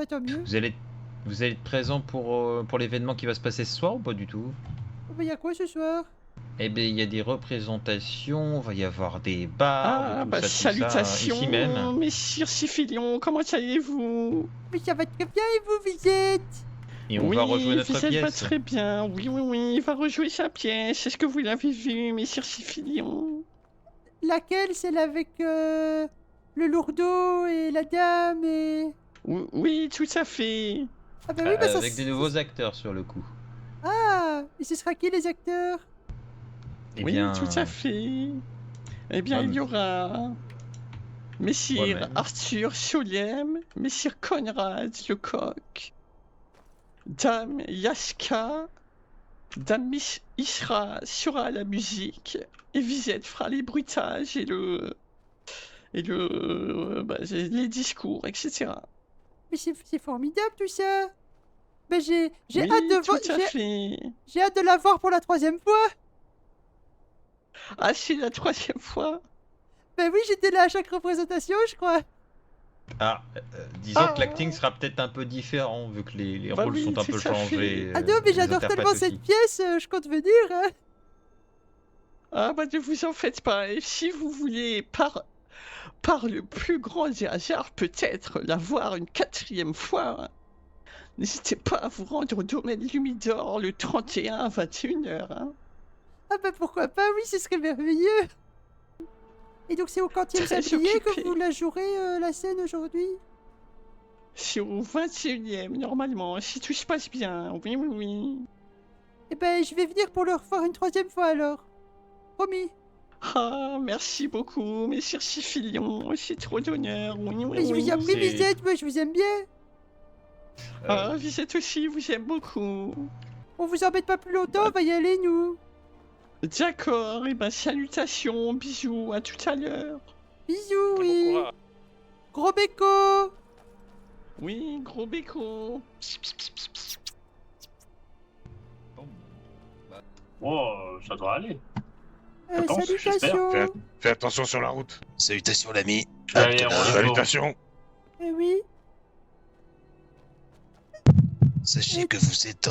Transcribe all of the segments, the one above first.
bah tant mieux. Vous allez être présent pour l'événement qui va se passer ce soir ou pas du tout? Oh, bah y'a quoi ce soir? Eh bien, il y a des représentations, va y avoir des bars, Ah, tout bah ça, salutations, ici même. messire Sifilion, comment allez-vous? Mais ça va très bien et vous, Visette? Et on va rejouer notre Visette va pièce. très bien, oui, il va rejouer sa pièce. Est-ce que vous l'avez vu, messire Sifilion? Laquelle? Celle avec le lourdeau et la dame et... Oui, tout à fait. Ah bah oui, bah ça... Avec des nouveaux acteurs sur le coup. Ah, et ce sera qui les acteurs? Eh Oui, bien, tout à fait. Eh bien, il y aura Messire Moi-même. Arthur Solem, Messire Conrad Lecoq, Dame Yaska, Dame Isra sera à la musique, et Visette fera les bruitages et les discours, etc. Mais c'est formidable tout ça. Bah j'ai Oui, hâte de tout à fait. j'ai hâte de la voir pour la 3e fois. Ah, c'est la 3e fois? Bah oui, j'étais là à chaque représentation, je crois. disons que l'acting sera peut-être un peu différent vu que les rôles sont un peu changés. Ah non, mais les j'adore interprètes tellement aussi. cette pièce, je compte venir. Hein. Ah bah ne vous en faites pas, et si vous voulez, par le plus grand des hasards, peut-être la voir une 4e fois, n'hésitez pas à vous rendre au domaine Lumidor le 31 à 21h. Hein. Ah bah pourquoi pas, oui, ce serait merveilleux. Et donc c'est au Quantième Très Sablier que occupé. vous la jouerez, la scène, aujourd'hui? C'est au 21e, normalement, si tout se passe bien, oui. Eh ben, je vais venir pour le refaire une 3e fois, alors. Promis. Ah, merci beaucoup, messire Sifilion, c'est trop d'honneur, oui. Mais je vous ai appris, Visette, moi je vous aime bien. Ah, Visette aussi, vous aime beaucoup. On vous embête pas plus longtemps, on va y aller, nous. D'accord, et ben salutations, bisous, à tout à l'heure. Bisous, oui. Gros béco. Oui, gros béco. Oh, ça doit aller. Attends, Salutations. Fais attention sur la route. Salutations l'ami. Allez, Salutations. Eh oui. Sachez que vous êtes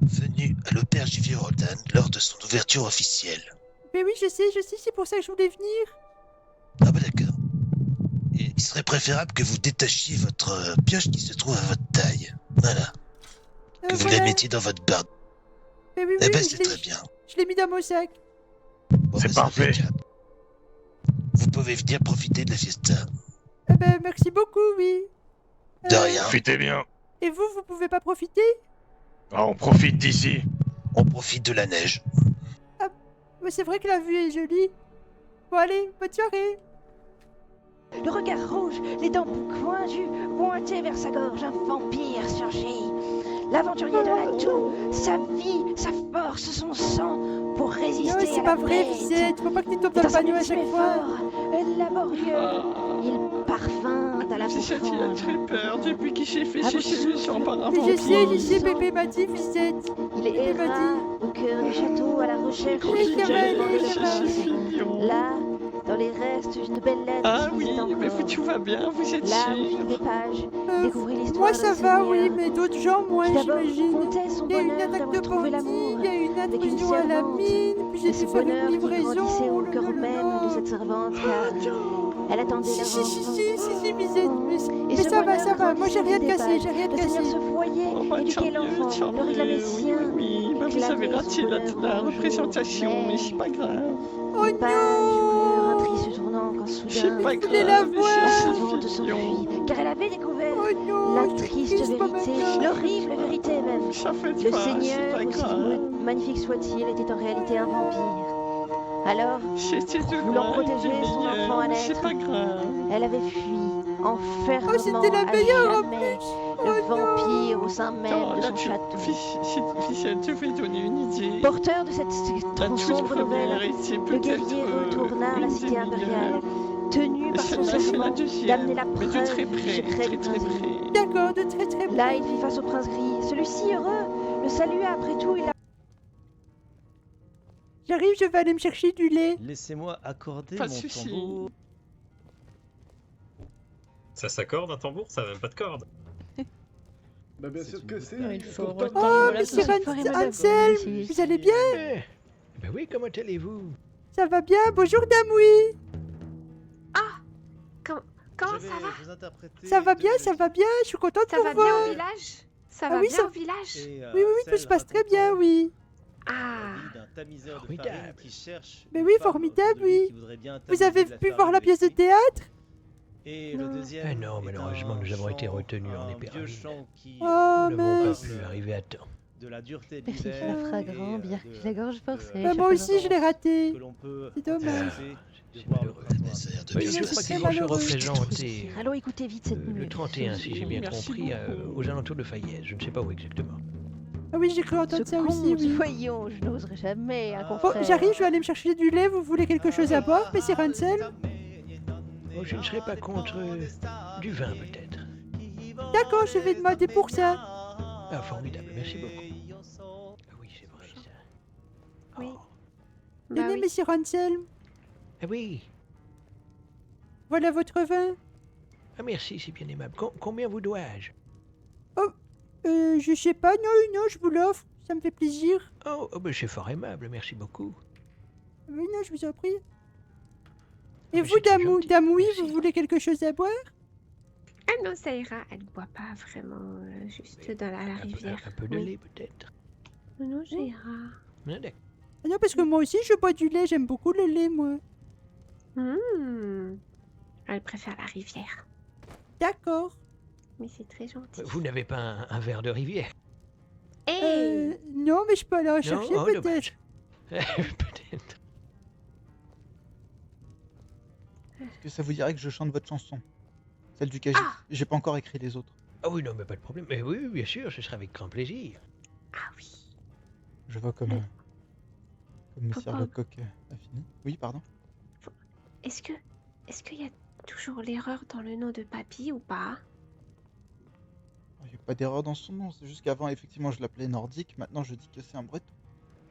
venu à l'auberge du Vieux Roldan lors de son ouverture officielle. Mais oui, je sais, c'est pour ça que je voulais venir. Ah bah d'accord. Il serait préférable que vous détachiez votre pioche qui se trouve à votre taille. Voilà. Que vous la mettiez dans votre barbe. Mais oui, Eh ben oui, c'est très bien. Je l'ai mis dans mon sac. Bon, C'est parfait. impeccable. Vous pouvez venir profiter de la fiesta. Eh ben, merci beaucoup, oui. De rien. Profitez bien. Et vous pouvez pas profiter? Ah, on profite d'ici. On profite de la neige. Mais c'est vrai que la vue est jolie. Bon allez, bonne soirée. Le regard rouge, les dents pointues, pointées vers sa gorge, un vampire surgit. L'aventurier de la toux, sa vie, sa force, son sang, pour résister Non, à c'est la pas vrai, bête. Visette. Faut pas que tu tombes dans le panneau à chaque fois. Laborieux, il parfum à la Visette, il a bouffante. très peur depuis qu'il s'est fait sécher le sang par un Mais vampire. je sais, bébé m'a dit, Visette. Il Bébé m'a erra dit. au cœur du château à la recherche Oui, du c'est vrai, secret de c'est la vrai. chine. Là, dans les restes d'une belle lettre Ah qui oui, lisait mais encore. tout va bien, vous êtes Là, au sûr. fil des pages, Euh, découvrir l'histoire Moi d'un ça va, seigneur oui, mais d'autres gens, moi, qui d'abord j'imagine. comptait son Il y a eu une bonheur attaque de d'avoir trouvé bandits, l'amour il y a eu une avec une intrusion à la servante. mine, puis j'ai Et dû ce faire une bonheur qui grandissait livraison. au cœur même de cette servante, car elle attendait Si, leur si, si, enfant. si, Visette. Et Mais ce ça va, bonheur moi j'ai rien de grandissait cassé, des j'ai rien de Le Seigneur cassé. se foyait, Oh, bah, éduquait l'enfant, tant le réclamait mieux, sien. oui, bah, vous avez raté la représentation, mais c'est pas grave. Oh Une page couleur un triste tournant quand C'est soudain pas voulais la grave, mais voir. la c'est servante Sifilion. s'enfuit, car elle avait découvert Oh non, la je suis triste triste pour vérité, maintenant. l'horrible vérité même. Ça fait Le pas, c'est Seigneur, pas aussi grave. magnifique soit-il, était en réalité un vampire. Alors, C'était de voulant loin, protéger il est son meilleur, enfant à mais c'est naître, pas grave. elle avait fui, enfermant Oh, c'était la à meilleure en jamais Oh le non. vampire au sein même Attends, de là, son château. Ficelle te fait donner une idée. Porteur de cette La toute sombre première nouvelle, était le peut-être guerrier retourna à la une des cité impériale, meilleures. tenu Mais par son celle-là, c'est la serment deuxième. d'amener la Mais preuve de très du près, secret très du très prince gris. près. D'accord, de très très près. Là, il fit face au prince gris. Celui-ci, heureux, le salua après tout. Il a... J'arrive, je vais aller me chercher du lait. Laissez-moi accorder Pas de mon souci. tambour. Ça s'accorde un tambour, ça n'a même pas de corde. Bah bien sûr que c'est. Il faut Pourtant- retenir Oh, la monsieur leçon. Ansel, vous allez bien? Ben oui, comment allez-vous? Ça va bien? Bonjour, Dame Oui. Comment ça va? Ça va bien, ça va bien. Je suis contente Ça de va vous voir. bien au village? Ça Ah va oui, bien ça- au village? Oui, tout se passe très bien, oui. Ah, Formidable. Mais oui, formidable, oui. Vous avez pu voir la pièce de théâtre? Ah non, malheureusement, nous avons été retenus en Épéraline. Oh, Nous n'avons pas mince. pu arriver à temps. Merci qu'il la fera grand, bien que la gorge forcée. Bah, moi aussi, je l'ai raté. C'est dommage. C'est malheureux. Ça a l'air de Oui, bien je se crois passer. qu'ils vont se représenter Allons écouter vite cette le nuit. 31, si j'ai bien Merci compris, beaucoup. aux alentours de Fayez. Je ne sais pas où exactement. Ah oui, j'ai cru entendre ça aussi, oui. Voyons, je n'oserais jamais, un Bon, confrère. j'arrive, je vais aller me chercher du lait. Vous voulez quelque chose à boire, monsieur Ansel? Oh, je ne serais pas contre du vin, peut-être. D'accord, je vais demander pour ça. Ah, formidable, merci beaucoup. Ah oui, c'est vrai, ça. Oui. Oh. bah Tenez, oui. monsieur Ansel. Ah oui. Voilà votre vin. Ah, merci, c'est bien aimable. Combien vous dois-je? Je sais pas, non, je vous l'offre. Ça me fait plaisir. Oh, ben, c'est fort aimable, merci beaucoup. Oui, non, je vous en prie. Et mais vous, c'est très Dame gentil, Oui, merci. vous voulez quelque chose à boire? Ah non, ça ira. Elle ne boit pas vraiment, juste dans la rivière. Un peu de Oui. lait, peut-être. Non, ça ira. Ah, d'accord. Ah non, parce que moi aussi, je bois du lait. J'aime beaucoup le lait, moi. Elle préfère la rivière. D'accord. Mais c'est très gentil. Vous n'avez pas un verre de rivière? Hey, Non, mais je peux aller en chercher, oh, peut-être. dommage. Peut-être. Est-ce que ça vous dirait que je chante votre chanson? Celle du KG. Ah. J'ai pas encore écrit les autres. Ah oui, non, mais pas de problème. Mais oui, bien sûr, ce sera avec grand plaisir. Ah oui. Je vois comme Monsieur Papa. Lecoq a fini. Oui, pardon. Est-ce qu'il y a toujours l'erreur dans le nom de papy ou pas? Il n'y a pas d'erreur dans son nom, c'est juste qu'avant, effectivement, je l'appelais nordique, maintenant je dis que c'est un breton.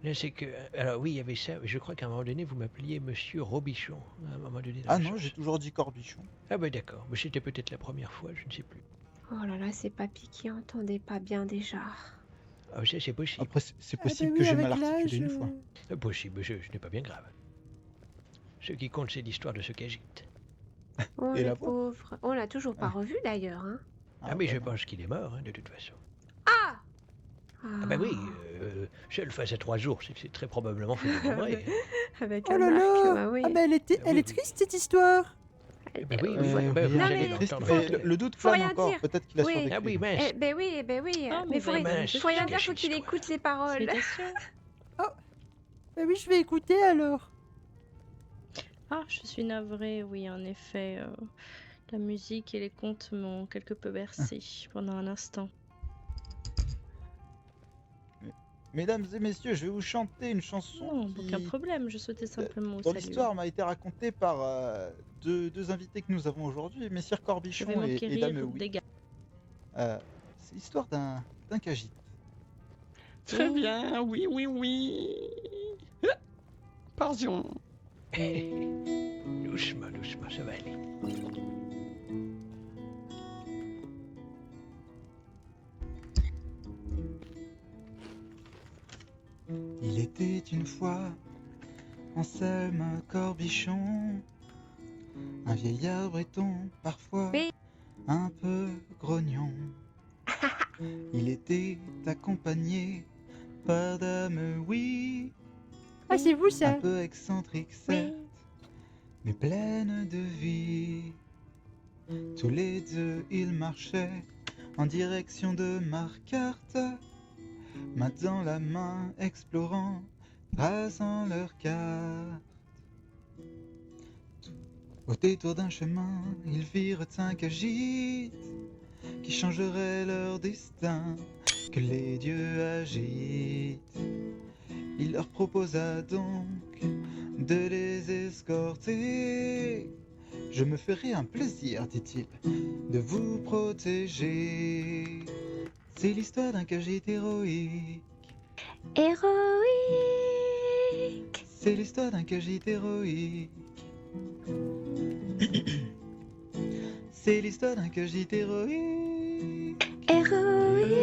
Là, c'est que... Alors oui, il y avait ça. Je crois qu'à un moment donné, vous m'appeliez Monsieur Robichon. À un moment donné dans Ah la non, chanson. j'ai toujours dit corbichon. Ah ben d'accord. Mais c'était peut-être la première fois, je ne sais plus. Oh là là, c'est papy qui entendait pas bien déjà. Ah ça, c'est possible. Après, c'est Ah, possible bah que oui, j'ai mal avec articulé l'âge, une fois. Possible, ce n'est pas bien grave. Ce qui compte, c'est l'histoire de ce qu'agite. Oh, Et le la voix pauvre. On l'a toujours pas revu d'ailleurs, hein. Ah mais je bah non. pense qu'il est mort, hein, de toute façon. Ah Ah bah oui, seul face à 3 jours, c'est que c'est très probablement fait de vrai. Avec Oh un là arc, là. bah oui. Ah, bah elle oui, est oui. triste, cette histoire. Bah oui, Euh, oui, oui, bah, vous oui, allez mais- triste, l'entendre. mais le doute Faut plane rien encore, dire. peut-être qu'il a Oui. survécu. Ah oui, mince. Ben oui. Ah, mais mais faut vraiment, rien, je faut rien cache dire, faut une qu'il histoire. écoute les paroles. Félicitations. Bah oui, je vais écouter alors. Ah, je suis navrée, oui, en effet. La musique et les contes m'ont quelque peu bercé pendant un instant. Mesdames et messieurs, je vais vous chanter une chanson Non, qui, aucun problème, je souhaitais simplement vous dans saluer. l'histoire, m'a été racontée par deux invités que nous avons aujourd'hui, Messire Je vais Corbichon et m'enquérir Dame Oui. des gars. C'est l'histoire d'un Khajiit. Très bien, oui. Pardon. Doucement, ça va aller. Il était une fois Anselme Corbichon, un vieillard breton, parfois Oui. un peu grognon. Il était accompagné par Dame Oui, Ah, c'est vous, un ça. peu excentrique certes, mais pleine de vie. Tous les deux ils marchaient en direction de Marquardt, main dans la main explorant, traçant leur carte. Au détour d'un chemin, ils virent un Khajiit qui changerait leur destin, que les dieux agitent. Il leur proposa donc de les escorter. Je me ferai un plaisir, dit-il, de vous protéger. C'est l'histoire d'un Khajiit héroïque. Héroïque. C'est l'histoire d'un Khajiit héroïque. C'est l'histoire d'un Khajiit héroïque. Héroïque.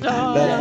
la